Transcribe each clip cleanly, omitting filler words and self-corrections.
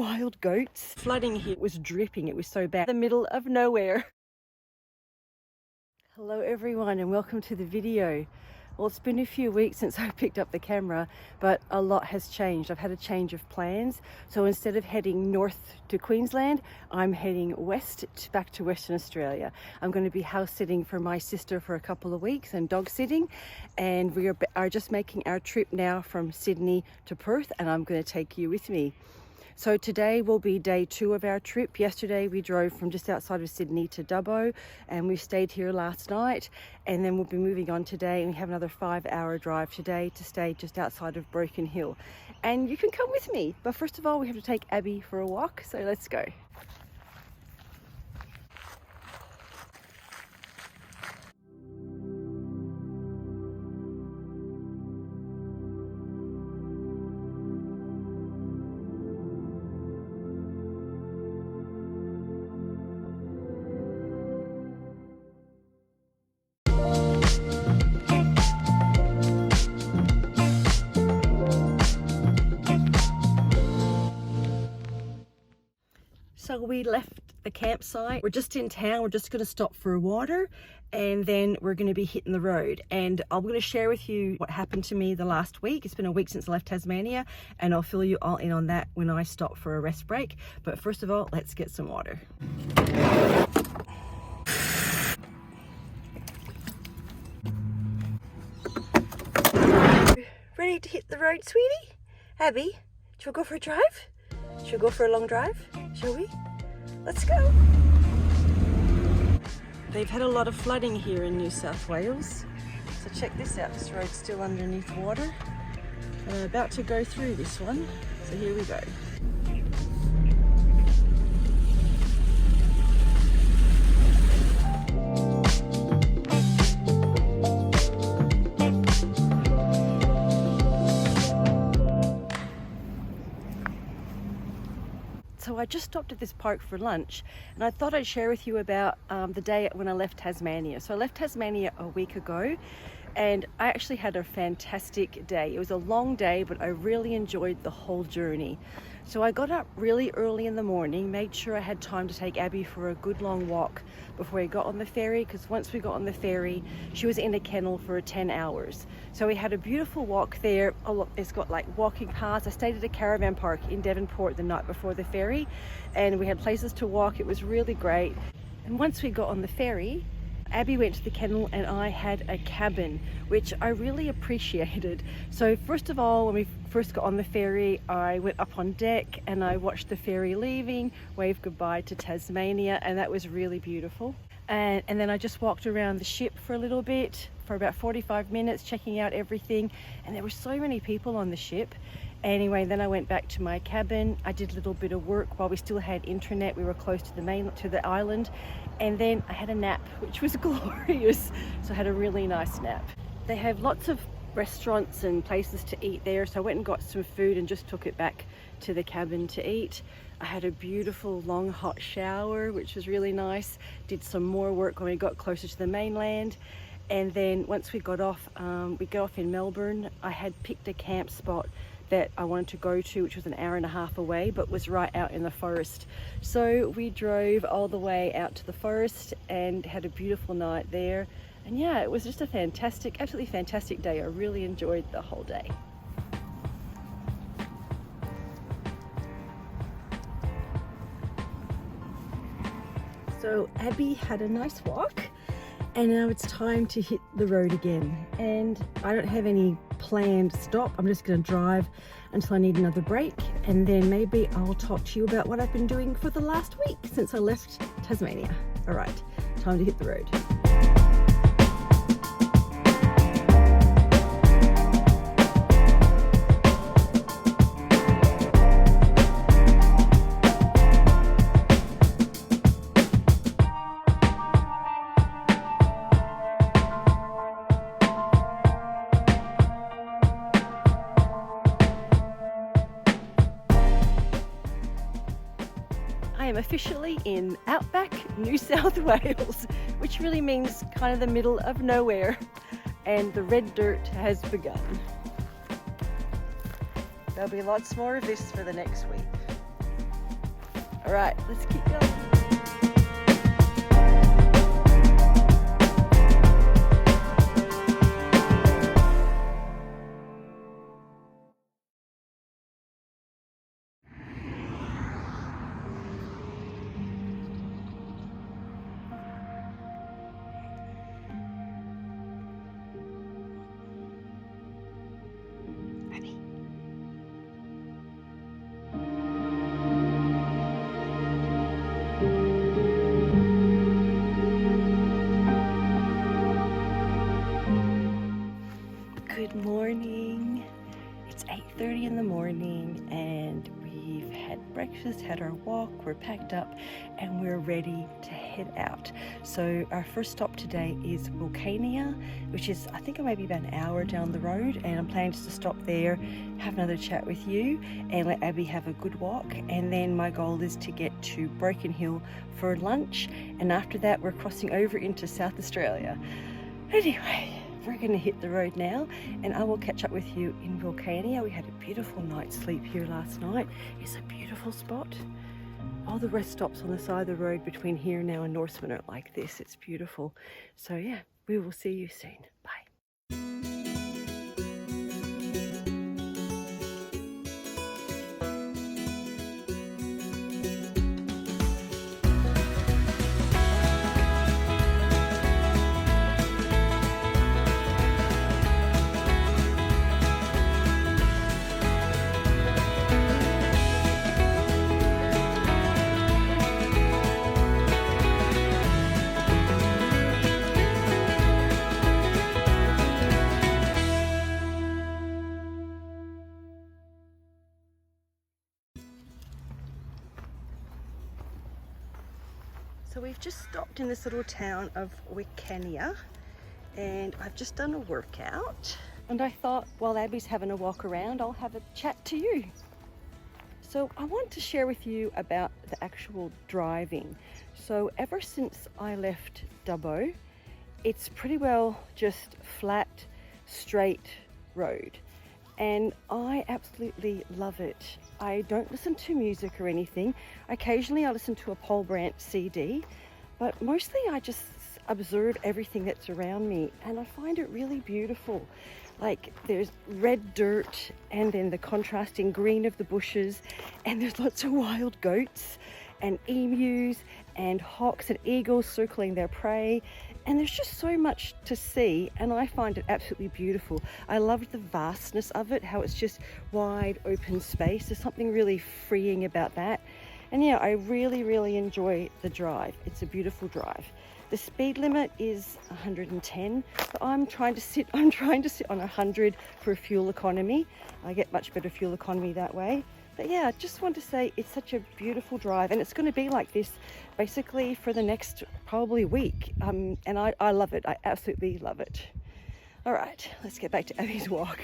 wild goats. Flooding here was dripping, it was so bad. The middle of nowhere. Hello everyone and welcome to the video. Well, it's been a few weeks since I picked up the camera, but a lot has changed. I've had a change of plans. So instead of heading north to Queensland, I'm heading west back to Western Australia. I'm going to be house sitting for my sister for a couple of weeks and dog sitting. And we are just making our trip now from Sydney to Perth, and I'm going to take you with me. So today will be day 2 of our trip. Yesterday we drove from just outside of Sydney to Dubbo, and we stayed here last night, and then we'll be moving on today, and we have another 5-hour drive today to stay just outside of Broken Hill. And you can come with me, but first of all we have to take Abby for a walk, so let's go. So we left the campsite. We're just in town. We're just going to stop for water, and then we're going to be hitting the road. And I'm going to share with you what happened to me the last week. It's been a week since I left Tasmania, and I'll fill you all in on that when I stop for a rest break. But first of all, let's get some water. Ready to hit the road, sweetie? Abby, shall we go for a drive? Shall we go for a long drive? Shall we? Let's go. They've had a lot of flooding here in New South Wales. So check this out, this road's still underneath water. And I'm about to go through this one. So here we go. So I just stopped at this park for lunch, and I thought I'd share with you about the day when I left Tasmania. So I left Tasmania a week ago, and I actually had a fantastic day. It was a long day, but I really enjoyed the whole journey. So I got up really early in the morning, made sure I had time to take Abby for a good long walk before we got on the ferry, because once we got on the ferry, she was in a kennel for 10 hours. So we had a beautiful walk there. Oh look, it's got like walking paths. I stayed at a caravan park in Devonport the night before the ferry, and we had places to walk. It was really great. And once we got on the ferry, Abby went to the kennel and I had a cabin, which I really appreciated. So first of all, when we first got on the ferry, I went up on deck and I watched the ferry leaving, waved goodbye to Tasmania, and that was really beautiful. And then I just walked around the ship for a little bit, for about 45 minutes, checking out everything. And there were so many people on the ship. Anyway, then I went back to my cabin. I did a little bit of work while we still had internet. We were close to the island, and then I had a nap, which was glorious. So I had a really nice nap. They have lots of restaurants and places to eat there, so I went and got some food and just took it back to the cabin to eat. I had a beautiful long hot shower, which was really nice. Did some more work when we got closer to the mainland. And then once we got off in Melbourne, I had picked a camp spot that I wanted to go to, which was an hour and a half away, but was right out in the forest. So we drove all the way out to the forest and had a beautiful night there. And yeah, it was just a fantastic, absolutely fantastic day. I really enjoyed the whole day. So Abby had a nice walk, and now it's time to hit the road again. And I don't have any planned stop. I'm just going to drive until I need another break, and then maybe I'll talk to you about what I've been doing for the last week since I left Tasmania. All right, time to hit the road. I am officially in outback New South Wales, which really means kind of the middle of nowhere, and the red dirt has begun. There'll be lots more of this for the next week. All right, let's keep going. Good morning. It's 8:30 in the morning and we've had breakfast, had our walk, we're packed up and we're ready to head out. So our first stop today is Vulcania, which is I think maybe about an hour down the road, and I'm planning just to stop there, have another chat with you and let Abby have a good walk, and then my goal is to get to Broken Hill for lunch, and after that we're crossing over into South Australia. Anyway, we're going to hit the road now and I will catch up with you in Vulcania. We had a beautiful night's sleep here last night. It's a beautiful spot. All the rest stops on the side of the road between here now and Norseman are like this. It's beautiful. So yeah, we will see you soon. Bye. So we've just stopped in this little town of Wicania and I've just done a workout, and I thought while Abby's having a walk around I'll have a chat to you. So I want to share with you about the actual driving. So ever since I left Dubbo, it's pretty well just flat, straight road. And I absolutely love it. I don't listen to music or anything. Occasionally I listen to a Paul Brandt CD, but mostly I just observe everything that's around me and I find it really beautiful. Like there's red dirt and then the contrasting green of the bushes, and there's lots of wild goats and emus and hawks and eagles circling their prey, and there's just so much to see and I find it absolutely beautiful. I love the vastness of it, how it's just wide open space. There's something really freeing about that, and yeah, I really enjoy the drive. It's a beautiful drive. The speed limit is 110, but I'm trying to sit on 100 for fuel economy. I get much better fuel economy that way. But yeah, I just want to say it's such a beautiful drive, and it's going to be like this basically for the next probably week. And I love it. I absolutely love it. All right, let's get back to Abby's walk.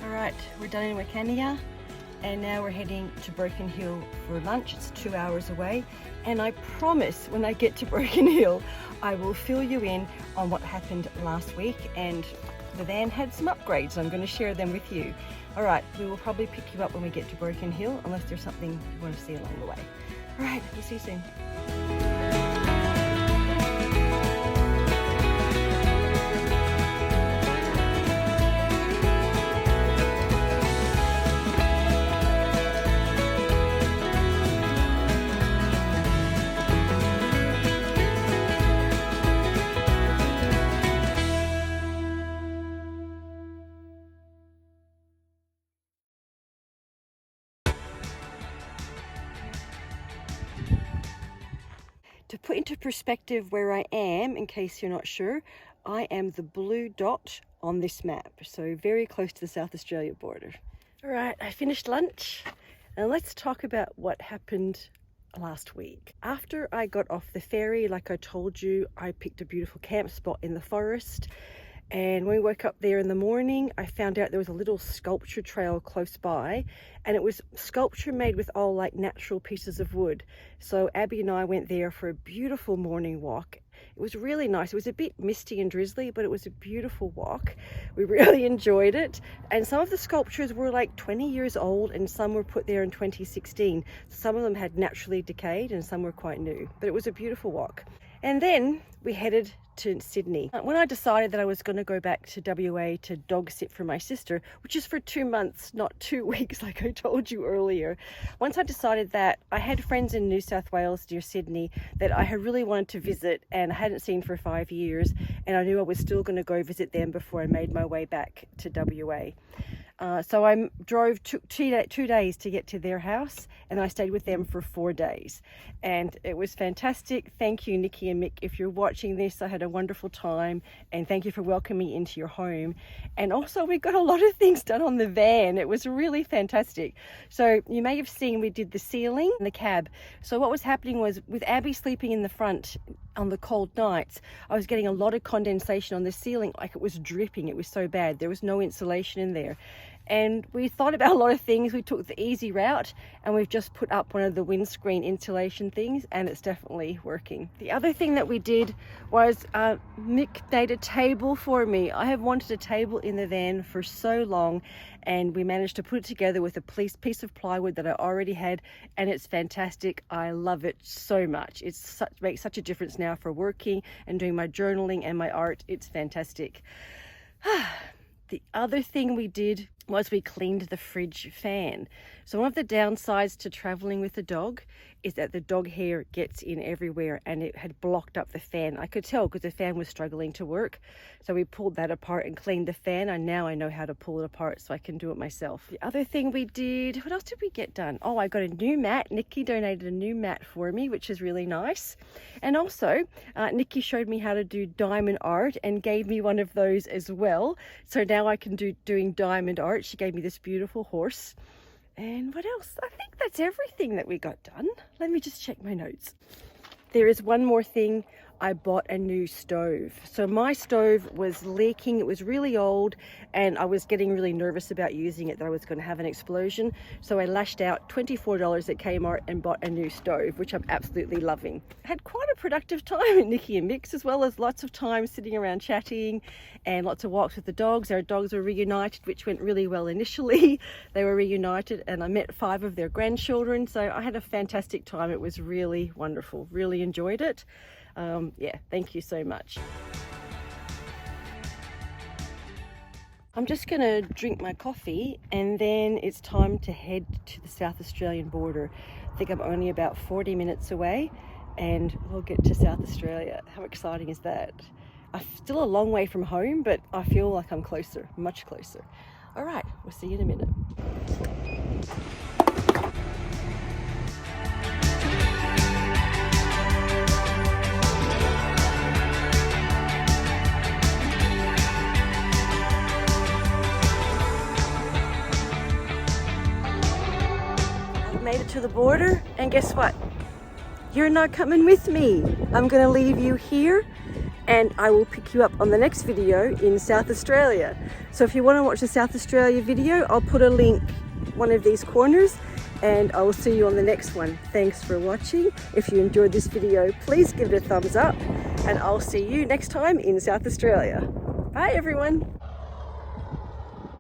Alright, we're done in Wicania and now we're heading to Broken Hill for lunch. It's 2 hours away, and I promise when I get to Broken Hill I will fill you in on what happened last week, and the van had some upgrades. I'm going to share them with you. Alright, we will probably pick you up when we get to Broken Hill unless there's something you want to see along the way. Alright, we'll see you soon. To put into perspective where I am, in case you're not sure, I am the blue dot on this map, so very close to the South Australia border. All right, I finished lunch, and let's talk about what happened last week. After I got off the ferry, like I told you, I picked a beautiful camp spot in the forest, And when we woke up there in the morning, I found out there was a little sculpture trail close by, and it was sculpture made with all like natural pieces of wood. So Abby and I went there for a beautiful morning walk. It was really nice. It was a bit misty and drizzly, but it was a beautiful walk. We really enjoyed it. And some of the sculptures were like 20 years old, and some were put there in 2016. Some of them had naturally decayed and some were quite new, but it was a beautiful walk. And then we headed to Sydney. When I decided that I was going to go back to WA to dog sit for my sister, which is for 2 months, not 2 weeks like I told you earlier. Once I decided that, I had friends in New South Wales near Sydney that I had really wanted to visit and I hadn't seen for 5 years, and I knew I was still going to go visit them before I made my way back to WA. So I took 2 days to get to their house, and I stayed with them for 4 days. And it was fantastic. Thank you, Nikki and Mick. If you're watching this, I had a wonderful time, and thank you for welcoming me into your home. And also we got a lot of things done on the van. It was really fantastic. So you may have seen we did the ceiling and the cab. So what was happening was, with Abby sleeping in the front on the cold nights, I was getting a lot of condensation on the ceiling, like it was dripping. It was so bad. There was no insulation in there. And we thought about a lot of things. We took the easy route, and we've just put up one of the windscreen insulation things, and it's definitely working. The other thing that we did was Mick made a table for me. I have wanted a table in the van for so long, and we managed to put it together with a piece of plywood that I already had, and it's fantastic. I love it so much. It makes such a difference now for working and doing my journaling and my art. It's fantastic. The other thing we did was we cleaned the fridge fan. So one of the downsides to traveling with a dog is that the dog hair gets in everywhere, and it had blocked up the fan. I could tell because the fan was struggling to work. So we pulled that apart and cleaned the fan, and now I know how to pull it apart so I can do it myself. The other thing we did, what else did we get done? Oh, I got a new mat. Nikki donated a new mat for me, which is really nice. And also, Nikki showed me how to do diamond art and gave me one of those as well. So now I can do doing diamond art. She gave me this beautiful horse. And what else? I think that's everything that we got done. Let me just check my notes. There is one more thing. I bought a new stove. So my stove was leaking. It was really old, and I was getting really nervous about using it, that I was going to have an explosion. So I lashed out $24 at Kmart and bought a new stove, which I'm absolutely loving. I had quite a productive time at Nikki and Mick's, as well as lots of time sitting around chatting and lots of walks with the dogs. Our dogs were reunited, which went really well initially. They were reunited, and I met 5 of their grandchildren. So I had a fantastic time. It was really wonderful. Really enjoyed it. Yeah, thank you so much. I'm just going to drink my coffee, and then it's time to head to the South Australian border. I think I'm only about 40 minutes away, and we'll get to South Australia. How exciting is that? I'm still a long way from home, but I feel like I'm closer, much closer. All right, we'll see you in a minute. Made it to the border, and guess what? You're not coming with me. I'm gonna leave you here, and I will pick you up on the next video in South Australia. So if you want to watch the South Australia video, I'll put a link one of these corners, and I will see you on the next one. Thanks for watching. If you enjoyed this video, please give it a thumbs up, and I'll see you next time in South Australia. Bye everyone.